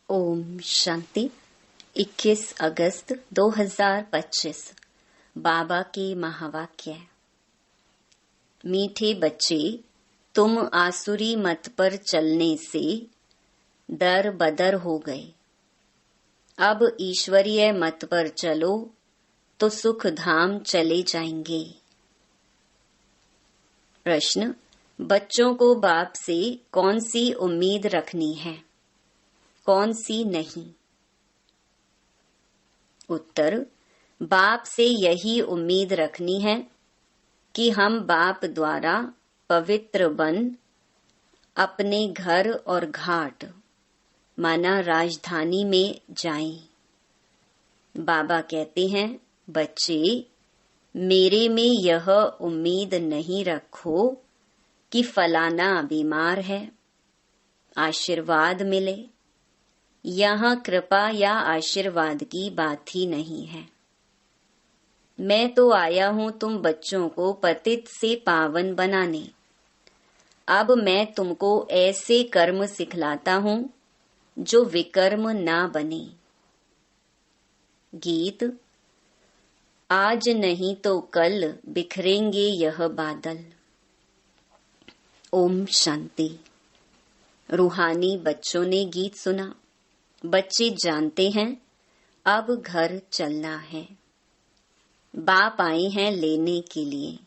ओम शांति। 21 अगस्त 2025 बाबा के महावाक्य। मीठे बच्चे, तुम आसुरी मत पर चलने से दर बदर हो गए। अब ईश्वरीय मत पर चलो तो सुख धाम चले जाएंगे। प्रश्न: बच्चों को बाप से कौन सी उम्मीद रखनी है, कौन सी नहीं? उत्तर: बाप से यही उम्मीद रखनी है कि हम बाप द्वारा पवित्र बन अपने घर और घाट माना राजधानी में जाएं। बाबा कहते हैं, बच्चे, मेरे में यह उम्मीद नहीं रखो कि फलाना बीमार है, आशीर्वाद मिले। यहाँ कृपा या आशीर्वाद की बात ही नहीं है। मैं तो आया हूँ तुम बच्चों को पतित से पावन बनाने। अब मैं तुमको ऐसे कर्म सिखलाता हूँ जो विकर्म ना बने। गीत। आज नहीं तो कल बिखरेंगे यह बादल। ओम शांति। रूहानी बच्चों ने गीत सुना। बच्चे जानते हैं अब घर चलना है। बाप आए हैं लेने के लिए।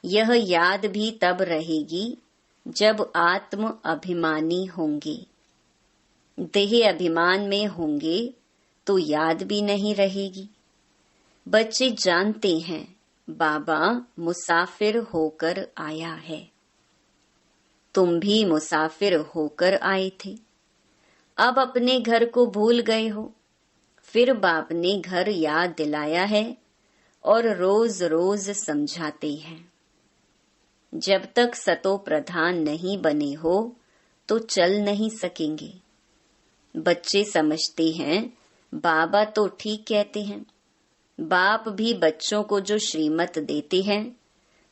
यह याद भी तब रहेगी जब आत्म अभिमानी होंगे। देह अभिमान में होंगे तो याद भी नहीं रहेगी। बच्चे जानते हैं बाबा मुसाफिर होकर आया है। तुम भी मुसाफिर होकर आए थे। अब अपने घर को भूल गए हो। फिर बाप ने घर याद दिलाया है और रोज रोज समझाते हैं। जब तक सतो प्रधान नहीं बने हो तो चल नहीं सकेंगे। बच्चे समझते हैं बाबा तो ठीक कहते हैं। बाप भी बच्चों को जो श्रीमत देते हैं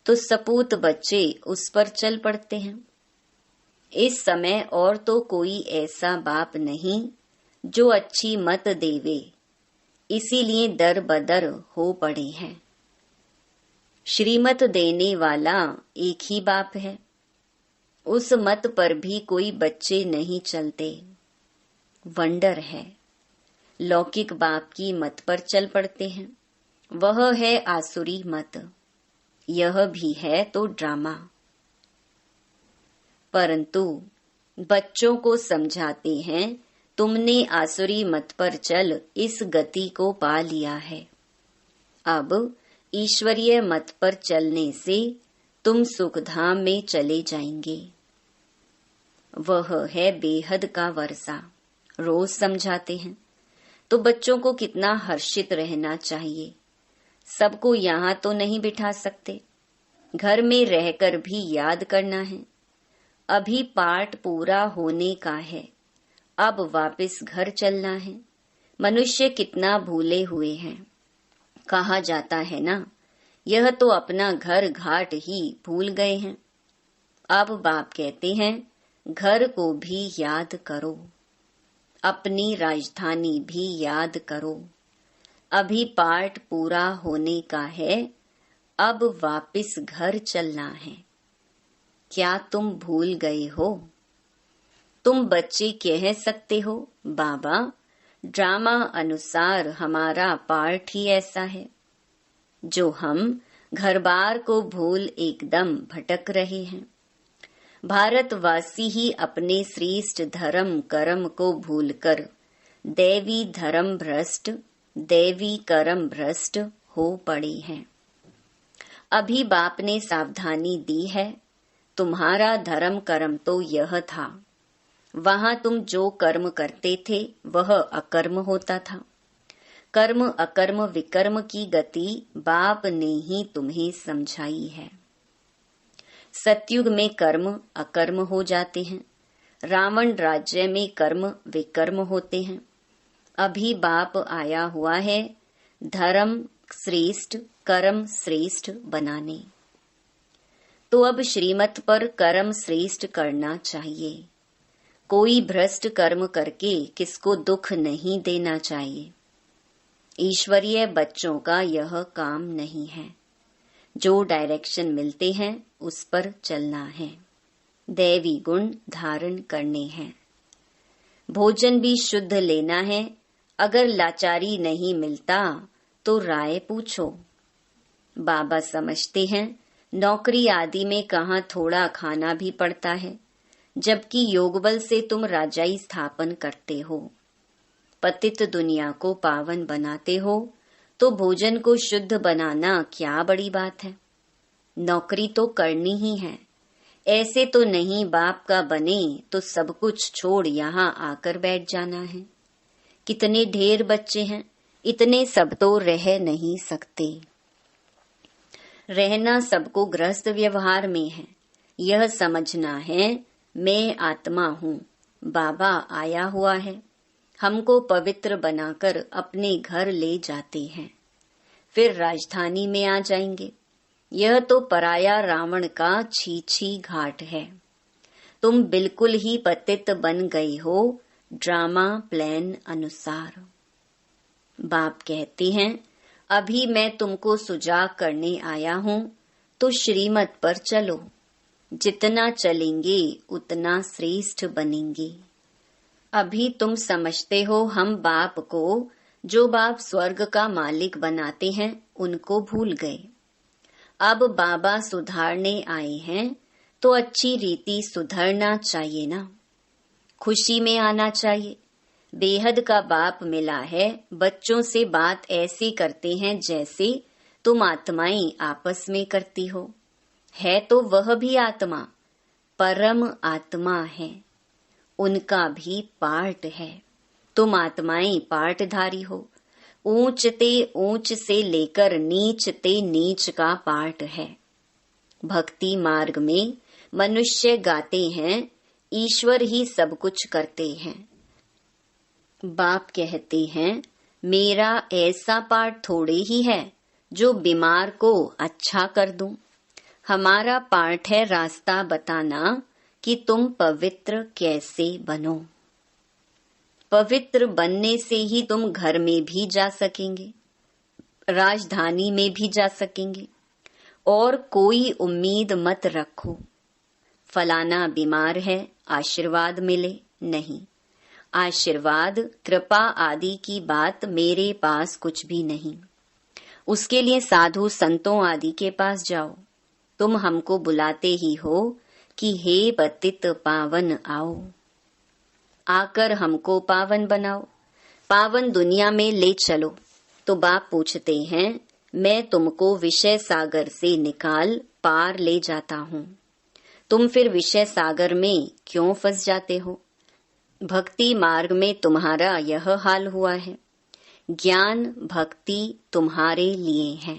तो सपूत बच्चे उस पर चल पड़ते हैं। इस समय और तो कोई ऐसा बाप नहीं जो अच्छी मत देवे, इसीलिए दर बदर हो पड़े हैं। श्रीमत देने वाला एक ही बाप है। उस मत पर भी कोई बच्चे नहीं चलते। वंडर है। लौकिक बाप की मत पर चल पड़ते हैं। वह है आसुरी मत। यह भी है तो ड्रामा। परंतु बच्चों को समझाते हैं, तुमने आसुरी मत पर चल इस गति को पा लिया है। अब ईश्वरीय मत पर चलने से तुम सुखधाम में चले जाएंगे। वह है बेहद का वर्षा। रोज समझाते हैं तो बच्चों को कितना हर्षित रहना चाहिए। सबको यहाँ तो नहीं बिठा सकते। घर में रहकर भी याद करना है। अभी पाठ पूरा होने का है। अब वापस घर चलना है। मनुष्य कितना भूले हुए हैं। कहा जाता है ना, यह तो अपना घर घाट ही भूल गए हैं। अब बाप कहते हैं, घर को भी याद करो, अपनी राजधानी भी याद करो। अभी पाठ पूरा होने का है। अब वापस घर चलना है। क्या तुम भूल गए हो? तुम बच्चे कह सकते हो, बाबा ड्रामा अनुसार हमारा पाठ ही ऐसा है जो हम घर बार को भूल एकदम भटक रहे हैं। भारतवासी ही अपने श्रेष्ठ धर्म कर्म को भूलकर दैवी धर्म भ्रष्ट, दैवी कर्म भ्रष्ट हो पड़े हैं। अभी बाप ने सावधानी दी है। तुम्हारा धर्म कर्म तो यह था। वहां तुम जो कर्म करते थे वह अकर्म होता था। कर्म अकर्म विकर्म की गति बाप ने ही तुम्हें समझाई है। सतयुग में कर्म अकर्म हो जाते हैं। रावण राज्य में कर्म विकर्म होते हैं। अभी बाप आया हुआ है धर्म श्रेष्ठ कर्म श्रेष्ठ बनाने। तो अब श्रीमत पर कर्म श्रेष्ठ करना चाहिए। कोई भ्रष्ट कर्म करके किसको दुख नहीं देना चाहिए। ईश्वरीय बच्चों का यह काम नहीं है। जो डायरेक्शन मिलते हैं उस पर चलना है, दैवी गुण धारण करने हैं। भोजन भी शुद्ध लेना है। अगर लाचारी नहीं मिलता तो राय पूछो। बाबा समझते हैं नौकरी आदि में कहाँ थोड़ा खाना भी पड़ता है, जबकि योगबल से तुम राजाई स्थापन करते हो, पतित दुनिया को पावन बनाते हो, तो भोजन को शुद्ध बनाना क्या बड़ी बात है। नौकरी तो करनी ही है। ऐसे तो नहीं बाप का बने तो सब कुछ छोड़ यहाँ आकर बैठ जाना है। कितने ढेर बच्चे हैं, इतने सब तो रह नहीं सकते। रहना सबको गृहस्थ व्यवहार में है। यह समझना है मैं आत्मा हूँ, बाबा आया हुआ है, हमको पवित्र बनाकर अपने घर ले जाते हैं, फिर राजधानी में आ जाएंगे। यह तो पराया रावण का छी घाट है। तुम बिल्कुल ही पतित बन गई हो ड्रामा प्लान अनुसार। बाप कहते हैं अभी मैं तुमको सुजाग करने आया हूँ, तो श्रीमत पर चलो। जितना चलेंगे उतना श्रेष्ठ बनेंगे। अभी तुम समझते हो हम बाप को, जो बाप स्वर्ग का मालिक बनाते हैं, उनको भूल गए। अब बाबा सुधारने आए हैं तो अच्छी रीति सुधरना चाहिए ना, खुशी में आना चाहिए। बेहद का बाप मिला है, बच्चों से बात ऐसी करते हैं जैसे तुम आत्माएं आपस में करती हो। है तो वह भी आत्मा, परम आत्मा है, उनका भी पार्ट है। तुम आत्माएं पार्टधारी हो। ऊंच ते ऊंच से लेकर नीच ते नीच का पार्ट है। भक्ति मार्ग में मनुष्य गाते हैं ईश्वर ही सब कुछ करते हैं। बाप कहते हैं मेरा ऐसा पार्ट थोड़े ही है जो बीमार को अच्छा कर दूं। हमारा पार्ट है रास्ता बताना कि तुम पवित्र कैसे बनो। पवित्र बनने से ही तुम घर में भी जा सकेंगे, राजधानी में भी जा सकेंगे। और कोई उम्मीद मत रखो फलाना बीमार है आशीर्वाद मिले, नहीं। आशीर्वाद कृपा आदि की बात मेरे पास कुछ भी नहीं। उसके लिए साधु संतों आदि के पास जाओ। तुम हमको बुलाते ही हो कि हे पतित पावन आओ, आकर हमको पावन बनाओ, पावन दुनिया में ले चलो। तो बाप पूछते हैं मैं तुमको विषय सागर से निकाल पार ले जाता हूँ, तुम फिर विषय सागर में क्यों फंस जाते हो। भक्ति मार्ग में तुम्हारा यह हाल हुआ है। ज्ञान भक्ति तुम्हारे लिए है।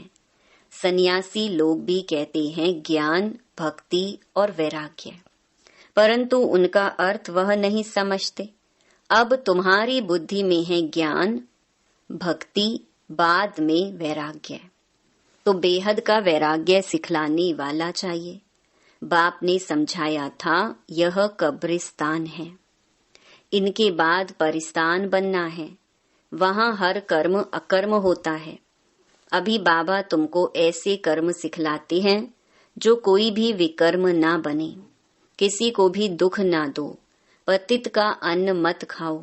सन्यासी लोग भी कहते हैं ज्ञान भक्ति और वैराग्य, परंतु उनका अर्थ वह नहीं समझते। अब तुम्हारी बुद्धि में है ज्ञान भक्ति, बाद में वैराग्य। तो बेहद का वैराग्य सिखलाने वाला चाहिए। बाप ने समझाया था यह कब्रिस्तान है, इनके बाद परिस्तान बनना है। वहाँ हर कर्म अकर्म होता है। अभी बाबा तुमको ऐसे कर्म सिखलाते हैं जो कोई भी विकर्म ना बने, किसी को भी दुख ना दो, पतित का अन्न मत खाओ,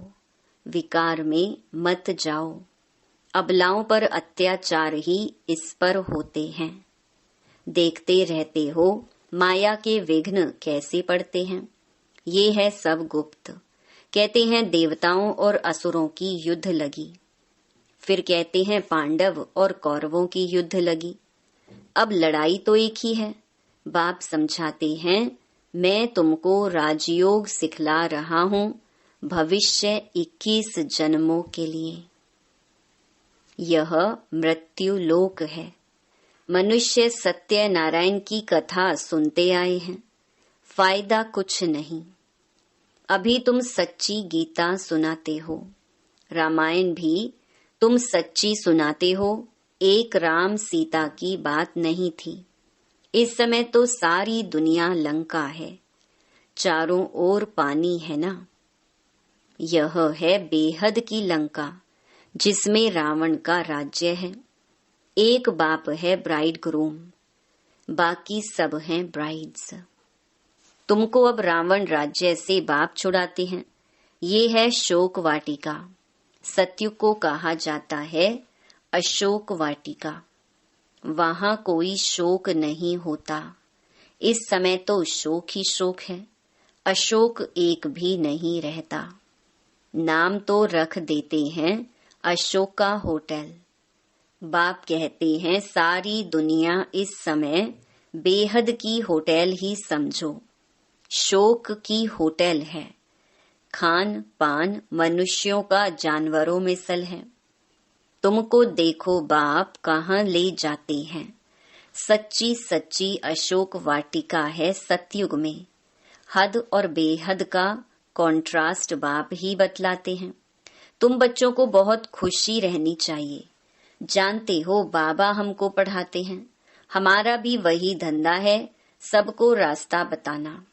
विकार में मत जाओ। अबलाओं पर अत्याचार ही इस पर होते हैं। देखते रहते हो माया के विघ्न कैसे पड़ते हैं। ये है सब गुप्त। कहते हैं देवताओं और असुरों की युद्ध लगी, फिर कहते हैं पांडव और कौरवों की युद्ध लगी। अब लड़ाई तो एक ही है। बाप समझाते हैं मैं तुमको राजयोग सिखला रहा हूँ भविष्य 21 जन्मों के लिए। यह मृत्यु लोक है। मनुष्य सत्य नारायण की कथा सुनते आए हैं, फायदा कुछ नहीं। अभी तुम सच्ची गीता सुनाते हो, रामायण भी तुम सच्ची सुनाते हो। एक राम सीता की बात नहीं थी। इस समय तो सारी दुनिया लंका है, चारों ओर पानी है ना। यह है बेहद की लंका, जिसमें रावण का राज्य है। एक बाप है ब्राइड ग्रूम, बाकी सब हैं ब्राइड्स। तुमको अब रावण राज्य से बाप छुड़ाते हैं। ये है शोक वाटिका। सत्युग को कहा जाता है अशोक वाटिका। वहां कोई शोक नहीं होता। इस समय तो शोक ही शोक है, अशोक एक भी नहीं रहता। नाम तो रख देते हैं अशोका होटल। बाप कहते हैं सारी दुनिया इस समय बेहद की होटल ही समझो। शोक की होटल है। खान पान मनुष्यों का जानवरों में सल है। तुमको देखो बाप कहाँ ले जाते हैं। सच्ची सच्ची अशोक वाटिका है सतयुग में। हद और बेहद का कॉन्ट्रास्ट बाप ही बतलाते हैं। तुम बच्चों को बहुत खुशी रहनी चाहिए। जानते हो बाबा हमको पढ़ाते हैं। हमारा भी वही धंधा है, सबको रास्ता बताना,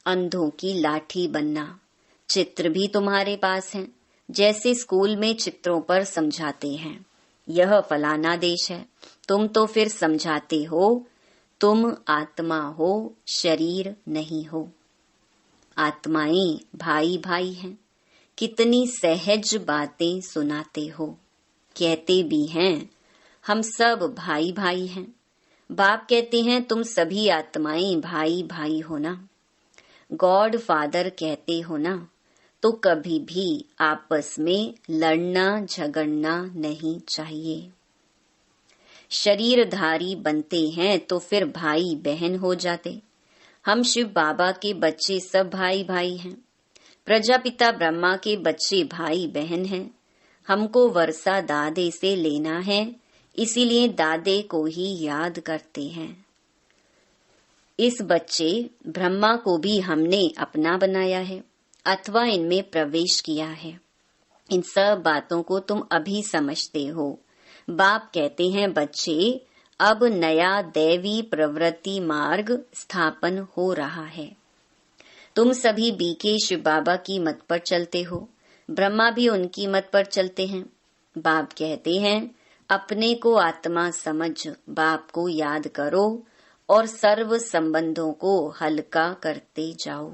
अंधों की लाठी बनना। चित्र भी तुम्हारे पास हैं, जैसे स्कूल में चित्रों पर समझाते हैं। यह फलाना देश है, तुम तो फिर समझाते हो तुम आत्मा हो, शरीर नहीं हो। आत्माएं भाई भाई हैं। कितनी सहज बातें सुनाते हो। कहते भी हैं हम सब भाई भाई हैं। बाप कहते हैं तुम सभी आत्माएं भाई भाई हो ना। गॉड फादर कहते हो ना, तो कभी भी आपस में लड़ना झगड़ना नहीं चाहिए। शरीरधारी बनते हैं तो फिर भाई बहन हो जाते। हम शिव बाबा के बच्चे सब भाई भाई हैं। प्रजापिता ब्रह्मा के बच्चे भाई बहन हैं। हमको वर्षा दादे से लेना है, इसीलिए दादे को ही याद करते हैं। इस बच्चे ब्रह्मा को भी हमने अपना बनाया है अथवा इनमें प्रवेश किया है। इन सब बातों को तुम अभी समझते हो। बाप कहते हैं बच्चे अब नया दैवी प्रवृत्ति मार्ग स्थापन हो रहा है। तुम सभी बीके शिव बाबा की मत पर चलते हो। ब्रह्मा भी उनकी मत पर चलते हैं। बाप कहते हैं अपने को आत्मा समझ बाप को याद करो और सर्व संबंधों को हल्का करते जाओ।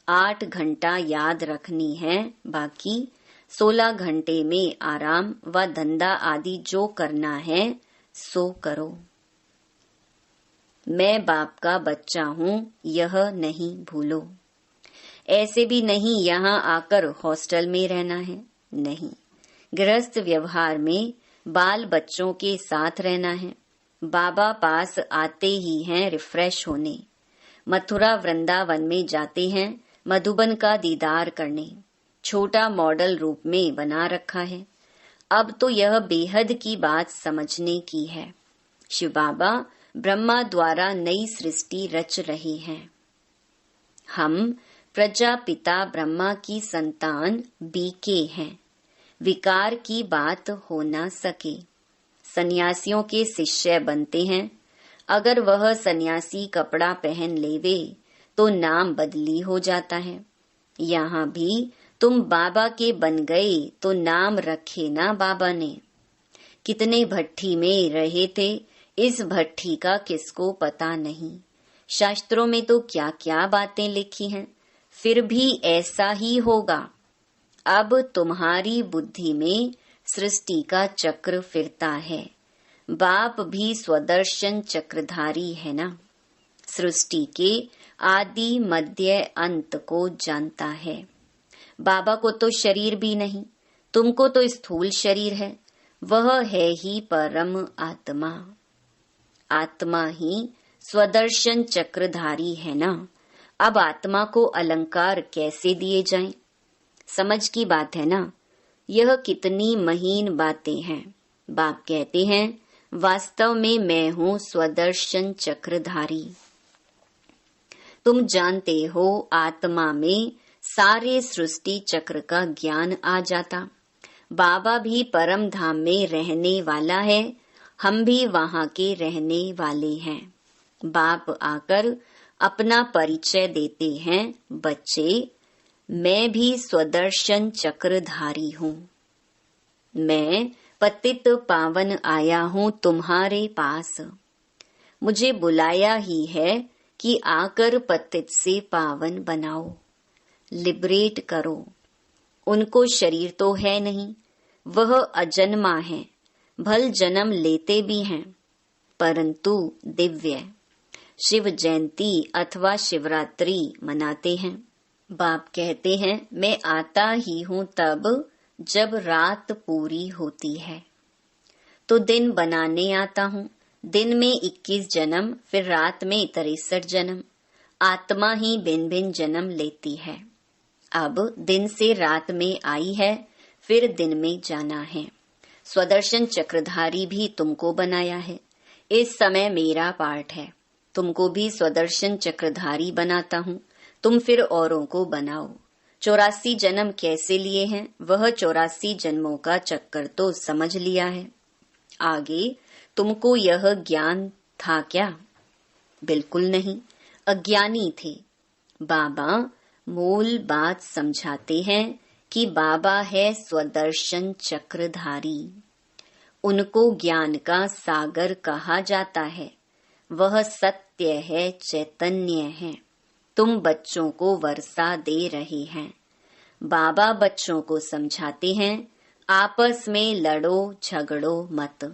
8 घंटा याद रखनी है, बाकी 16 घंटे में आराम व धंधा आदि जो करना है सो करो। मैं बाप का बच्चा हूँ, यह नहीं भूलो। ऐसे भी नहीं यहाँ आकर हॉस्टल में रहना है, नहीं। गृहस्थ व्यवहार में बाल बच्चों के साथ रहना है। बाबा पास आते ही हैं रिफ्रेश होने। मथुरा वृंदावन में जाते हैं मधुबन का दीदार करने। छोटा मॉडल रूप में बना रखा है। अब तो यह बेहद की बात समझने की है। शिव बाबा ब्रह्मा द्वारा नई सृष्टि रच रहे हैं। हम प्रजापिता ब्रह्मा की संतान बीके हैं। विकार की बात हो न सके। सन्यासियों के शिष्य बनते हैं। अगर वह सन्यासी कपड़ा पहन लेवे तो नाम बदली हो जाता है। यहाँ भी तुम बाबा के बन गए तो नाम रखे ना बाबा ने। कितने भट्ठी में रहे थे, इस भट्ठी का किसको पता नहीं। शास्त्रों में तो क्या क्या बातें लिखी हैं, फिर भी ऐसा ही होगा। अब तुम्हारी बुद्धि में सृष्टि का चक्र फिरता है। बाप भी स्वदर्शन चक्रधारी है ना। सृष्टि के आदि मध्य अंत को जानता है। बाबा को तो शरीर भी नहीं, तुमको तो स्थूल शरीर है। वह है ही परम आत्मा। आत्मा ही स्वदर्शन चक्रधारी है ना। अब आत्मा को अलंकार कैसे दिए जाएं? समझ की बात है ना। यह कितनी महीन बातें हैं। बाप कहते हैं वास्तव में मैं हूँ स्वदर्शन चक्रधारी। तुम जानते हो आत्मा में सारे सृष्टि चक्र का ज्ञान आ जाता। बाबा भी परम धाम में रहने वाला है, हम भी वहाँ के रहने वाले हैं। बाप आकर अपना परिचय देते हैं, बच्चे मैं भी स्वदर्शन चक्रधारी हूँ। मैं पतित पावन आया हूँ तुम्हारे पास। मुझे बुलाया ही है कि आकर पतित से पावन बनाओ, लिबरेट करो। उनको शरीर तो है नहीं, वह अजन्मा है, भल जन्म लेते भी हैं, परंतु दिव्य। शिव जयंती अथवा शिवरात्रि मनाते हैं। बाप कहते हैं मैं आता ही हूँ तब जब रात पूरी होती है, तो दिन बनाने आता हूँ। दिन में 21 जन्म, फिर रात में 63 जन्म। आत्मा ही भिन्न भिन्न जन्म लेती है। अब दिन से रात में आई है, फिर दिन में जाना है। स्वदर्शन चक्रधारी भी तुमको बनाया है। इस समय मेरा पार्ट है, तुमको भी स्वदर्शन चक्रधारी बनाता हूँ। तुम फिर औरों को बनाओ। 84 जन्म कैसे लिए हैं, वह 84 जन्मों का चक्कर तो समझ लिया है। आगे तुमको यह ज्ञान था क्या? बिल्कुल नहीं, अज्ञानी थे। बाबा मूल बात समझाते हैं कि बाबा है स्वदर्शन चक्रधारी। उनको ज्ञान का सागर कहा जाता है। वह सत्य है, चैतन्य है। तुम बच्चों को वर्षा दे रहे हैं। बाबा बच्चों को समझाते हैं आपस में लड़ो झगड़ो मत,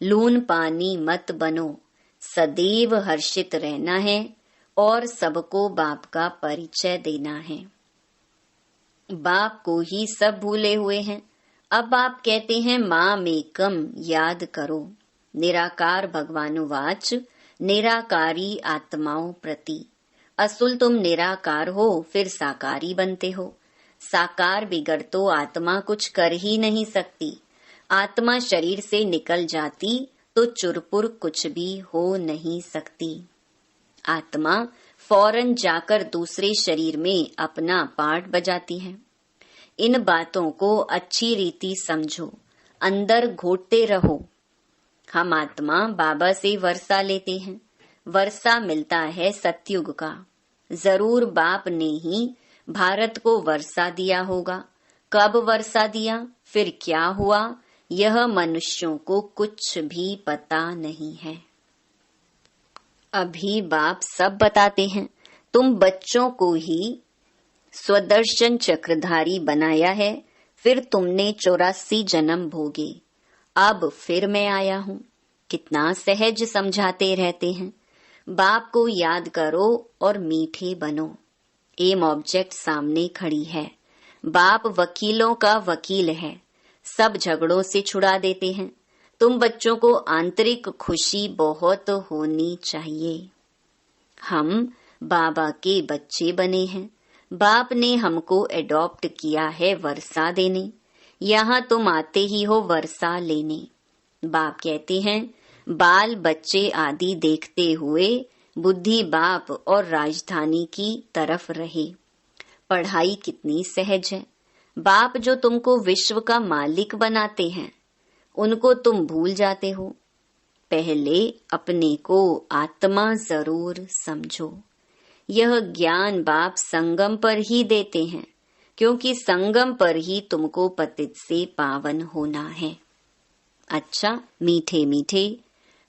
लून पानी मत बनो, सदैव हर्षित रहना है और सबको बाप का परिचय देना है। बाप को ही सब भूले हुए हैं। अब आप कहते हैं माम एकम याद करो। निराकार भगवानुवाच निराकारी आत्माओं प्रति। असुल तुम निराकार हो, फिर साकारी बनते हो। साकार बिगड़ तो आत्मा कुछ कर ही नहीं सकती। आत्मा शरीर से निकल जाती तो चुरपुर कुछ भी हो नहीं सकती। आत्मा फौरन जाकर दूसरे शरीर में अपना पार्ट बजाती है। इन बातों को अच्छी रीति समझो, अंदर घोटते रहो। हम आत्मा बाबा से वर्षा लेते हैं। वर्षा मिलता है सतयुग का। जरूर बाप ने ही भारत को वर्षा दिया होगा। कब वर्षा दिया, फिर क्या हुआ, यह मनुष्यों को कुछ भी पता नहीं है। अभी बाप सब बताते हैं। तुम बच्चों को ही स्वदर्शन चक्रधारी बनाया है, फिर तुमने 84 जन्म भोगे। अब फिर मैं आया हूँ। कितना सहज समझाते रहते हैं। बाप को याद करो और मीठे बनो। एम ऑब्जेक्ट सामने खड़ी है। बाप वकीलों का वकील है, सब झगड़ों से छुड़ा देते हैं। तुम बच्चों को आंतरिक खुशी बहुत होनी चाहिए। हम बाबा के बच्चे बने हैं। बाप ने हमको एडॉप्ट किया है वर्षा देने। यहाँ तुम आते ही हो वर्षा लेने। बाप कहते हैं बाल बच्चे आदि देखते हुए बुद्धि बाप और राजधानी की तरफ रहे। पढ़ाई कितनी सहज है। बाप जो तुमको विश्व का मालिक बनाते हैं, उनको तुम भूल जाते हो। पहले अपने को आत्मा जरूर समझो। यह ज्ञान बाप संगम पर ही देते हैं, क्योंकि संगम पर ही तुमको पतित से पावन होना है। अच्छा, मीठे मीठे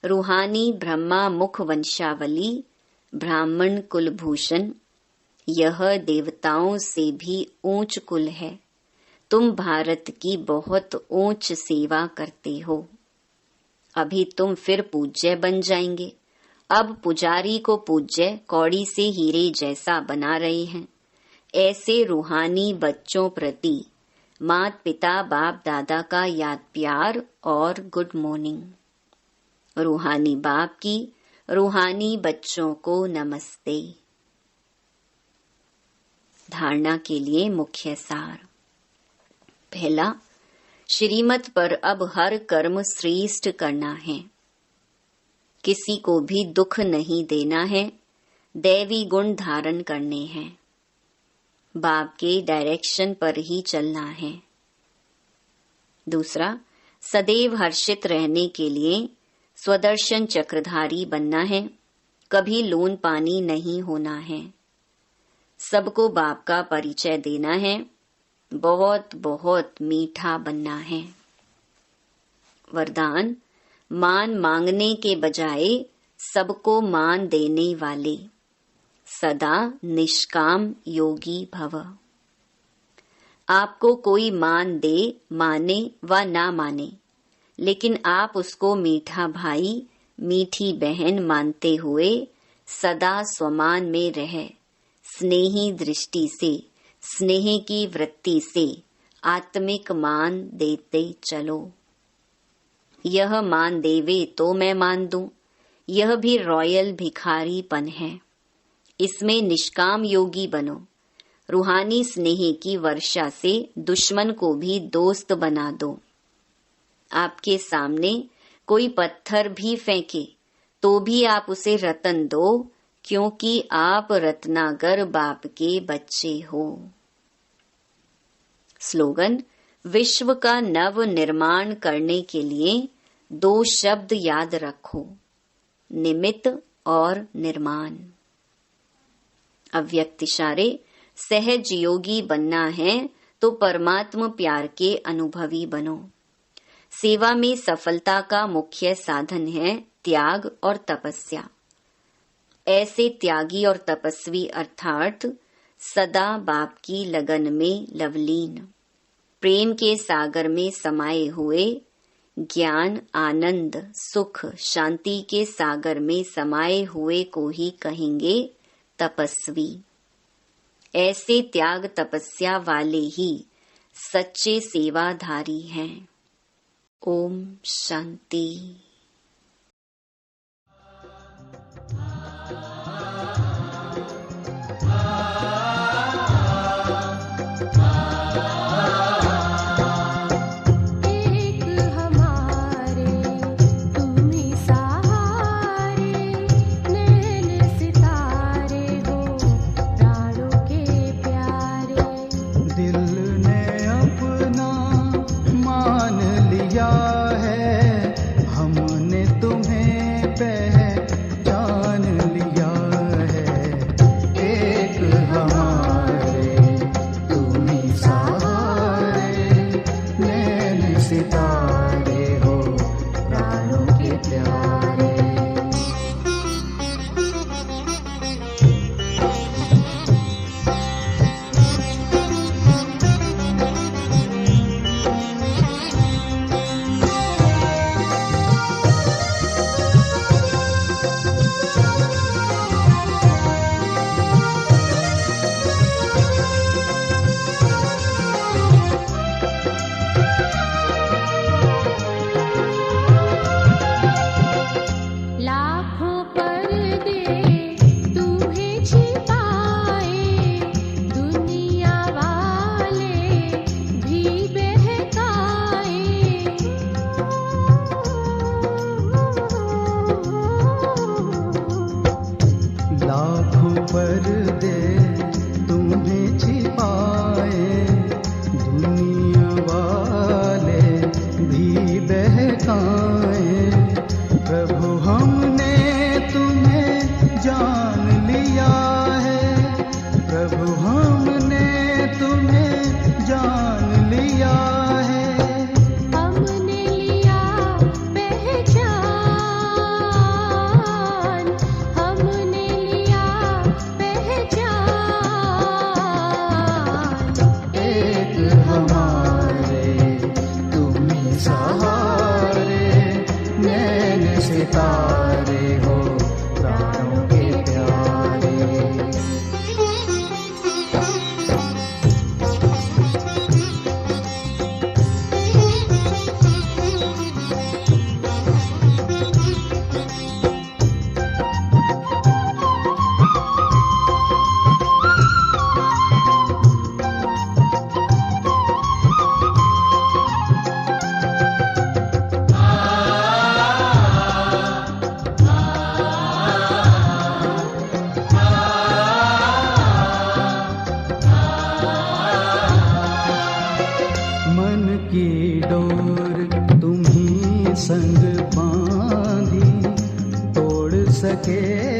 रूहानी ब्रह्मा मुख वंशावली ब्राह्मण कुलभूषण, यह देवताओं से भी ऊंच कुल है। तुम भारत की बहुत ऊंच सेवा करते हो। अभी तुम फिर पूज्य बन जाएंगे। अब पुजारी को पूज्य कौड़ी से हीरे जैसा बना रहे हैं। ऐसे रूहानी बच्चों प्रति मात पिता बाप दादा का याद प्यार और गुड मॉर्निंग। रूहानी बाप की रूहानी बच्चों को नमस्ते। धारणा के लिए मुख्य सार। पहला, श्रीमत पर अब हर कर्म श्रेष्ठ करना है। किसी को भी दुख नहीं देना है। दैवी गुण धारण करने हैं। बाप के डायरेक्शन पर ही चलना है। दूसरा, सदैव हर्षित रहने के लिए स्वदर्शन चक्रधारी बनना है। कभी लोन पानी नहीं होना है। सबको बाप का परिचय देना है, बहुत बहुत मीठा बनना है। वरदान, मान मांगने के बजाय सबको मान देने वाले, सदा निष्काम योगी भव। आपको कोई मान दे, माने व ना माने, लेकिन आप उसको मीठा भाई, मीठी बहन मानते हुए सदा स्वमान में रह स्नेही दृष्टि से, स्नेह की वृत्ति से आत्मिक मान देते चलो। यह मान देवे तो मैं मान दूं, यह भी रॉयल भिखारीपन है। इसमें निष्काम योगी बनो। रूहानी स्नेह की वर्षा से दुश्मन को भी दोस्त बना दो। आपके सामने कोई पत्थर भी फेंके तो भी आप उसे रतन दो, क्योंकि आप रत्नागर बाप के बच्चे हो। स्लोगन, विश्व का नव निर्माण करने के लिए 2 शब्द याद रखो, निमित्त और निर्माण। अव्यक्त इशारे, सहज योगी बनना है तो परमात्म प्यार के अनुभवी बनो। सेवा में सफलता का मुख्य साधन है त्याग और तपस्या। ऐसे त्यागी और तपस्वी अर्थात सदा बाप की लगन में लवलीन, प्रेम के सागर में समाये हुए, ज्ञान, आनंद, सुख, शांति के सागर में समाये हुए को ही कहेंगे तपस्वी। ऐसे त्याग तपस्या वाले ही सच्चे सेवाधारी हैं। ओम शांति। संग बांधी तोड़ सके